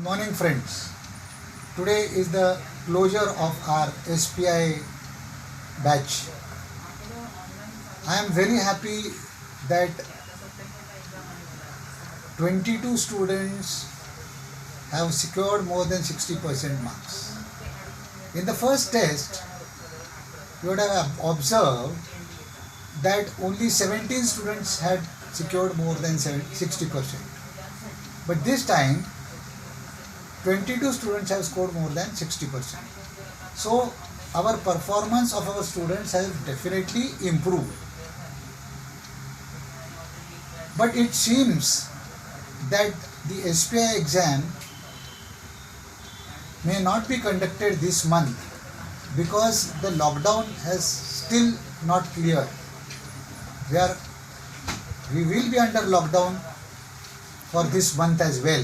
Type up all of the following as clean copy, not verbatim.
Morning friends. Today is the closure of our SPI batch. I am very happy that 22 students have secured more than 60% marks. In the first test, you would have observed that only 17 students had secured more than 60%. But this time, 22 students have scored more than 60%. So, our performance of our students has definitely improved. But it seems that the SPI exam may not be conducted this month because the lockdown has still not cleared. We will be under lockdown for this month as well.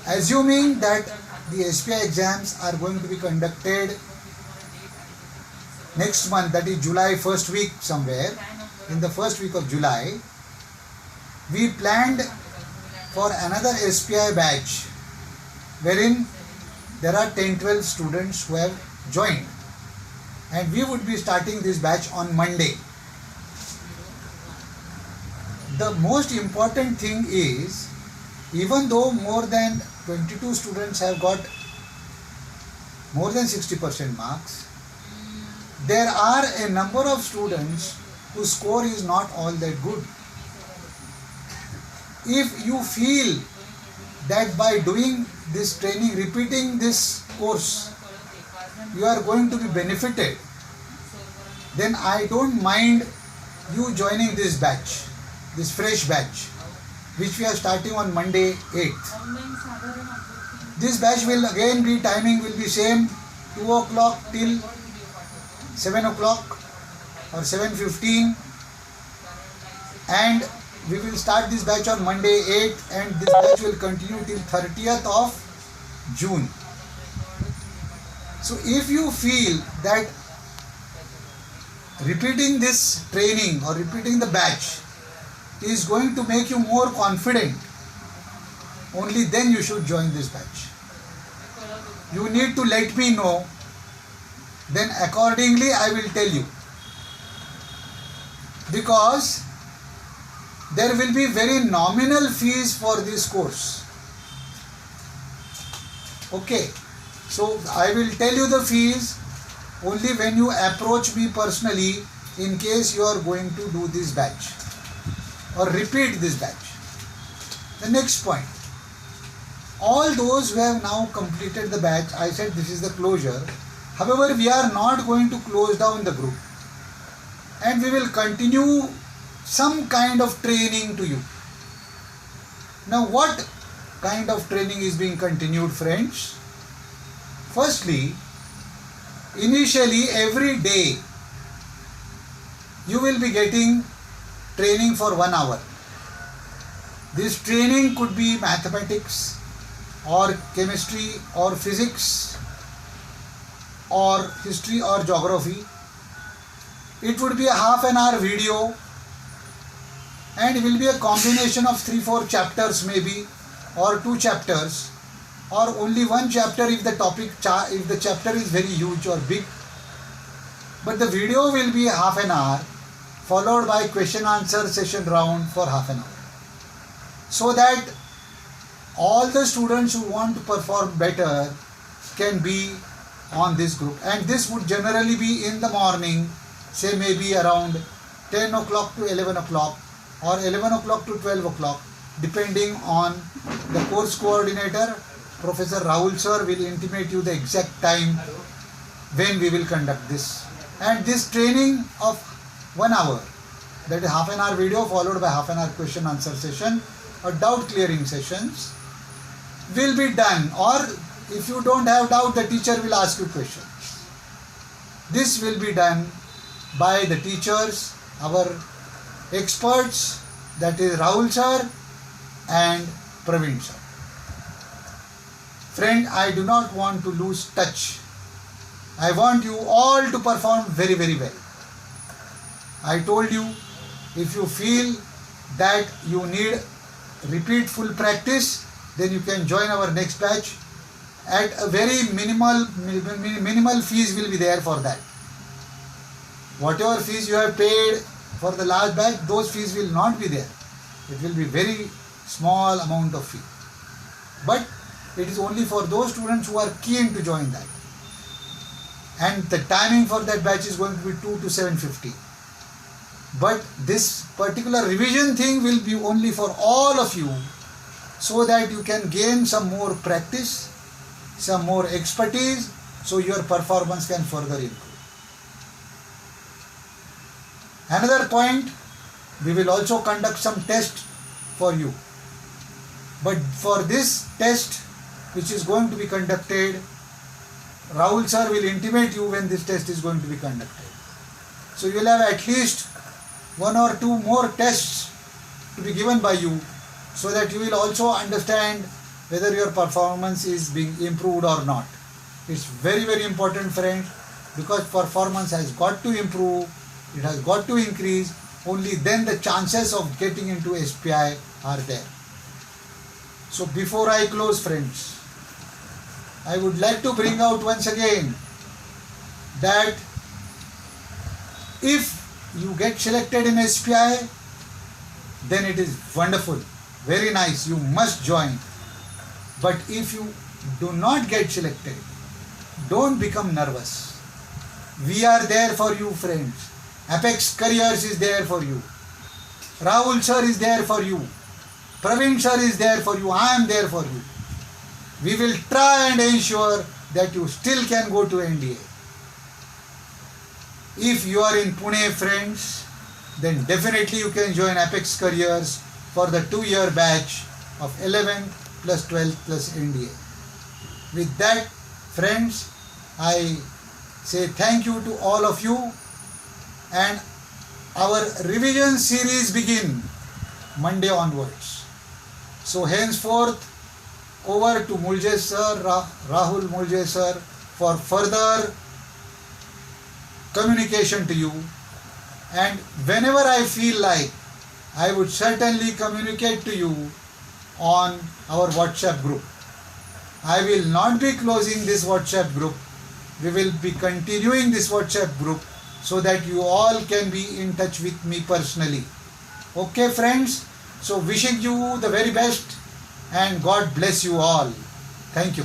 Assuming that the SPI exams are going to be conducted next month, that is July first week somewhere, in the first week of July, we planned for another SPI batch wherein there are 10-12 students who have joined, and we would be starting this batch on Monday. The most important thing is, even though more than 22 students have got more than 60% marks, there are a number of students whose score is not all that good. If you feel that by doing this training, repeating this course, you are going to be benefited, then I don't mind you joining this batch, this fresh batch, which we are starting on Monday 8th. This batch will again be, timing will be same, 2 o'clock till 7 o'clock or 7:15, and we will start this batch on Monday 8th, and this batch will continue till 30th of June. So if you feel that repeating this training or repeating the batch is going to make you more confident, only then you should join this batch. You need to let me know, then accordingly I will tell you, because there will be very nominal fees for this course. Okay, so I will tell you the fees only when you approach me personally, in case you are going to do this batch or repeat this batch. The next point, all those who have now completed the batch, I said this is the closure. However, we are not going to close down the group, and we will continue some kind of training to you. Now, what kind of training is being continued, friends? Firstly, initially every day you will be getting training for 1 hour. This training could be mathematics or chemistry or physics or history or geography. It would be a half an hour video, and it will be a combination of 3-4 chapters maybe, or 2 chapters, or only 1 chapter if the chapter is very huge or big. But the video will be half an hour, followed by question answer session round for half an hour, so that all the students who want to perform better can be on this group. And this would generally be in the morning, say maybe around 10 o'clock to 11 o'clock or 11 o'clock to 12 o'clock, depending on the course coordinator. Professor Rahul sir will intimate you the exact time when we will conduct this. And this training of 1 hour, that is half an hour video followed by half an hour question answer session or doubt clearing sessions, will be done. Or if you don't have doubt, the teacher will ask you questions. This will be done by the teachers, our experts, that is Rahul sir and Praveen sir. Friend, I do not want to lose touch. I want you all to perform very, very well. I told you, if you feel that you need repeat full practice, then you can join our next batch. At a very minimal fees will be there for that. Whatever fees you have paid for the last batch, those fees will not be there. It will be very small amount of fee. But it is only for those students who are keen to join that. And the timing for that batch is going to be 2 to 7:50. But this particular revision thing will be only for all of you, so that you can gain some more practice, some more expertise, so your performance can further improve. Another point, we will also conduct some tests for you. But for this test, which is going to be conducted, Rahul sir will intimate you when this test is going to be conducted. So you will have at least 1 or 2 more tests to be given by you, so that you will also understand whether your performance is being improved or not. It's very, very important, friends, because performance has got to improve, it has got to increase. Only then the chances of getting into SPI are there. So before I close, friends, I would like to bring out once again that if you get selected in SPI, then it is wonderful, very nice, you must join. But if you do not get selected, don't become nervous. We are there for you, friends. Apex Careers is there for you. Rahul sir is there for you. Praveen sir is there for you. I am there for you. We will try and ensure that you still can go to NDA. If you are in Pune, friends, then definitely you can join Apex Careers for the 2-year batch of 11th plus 12th plus NDA. With that, friends, I say thank you to all of you, and our revision series begin Monday onwards. So henceforth, over to Mulje sir, Rahul Mulje sir, for further communication to you. And whenever I feel like, I would certainly communicate to you on our WhatsApp group. I will not be closing this WhatsApp group. We will be continuing this WhatsApp group so that you all can be in touch with me personally. Okay, friends? So wishing you the very best, and God bless you all. Thank you.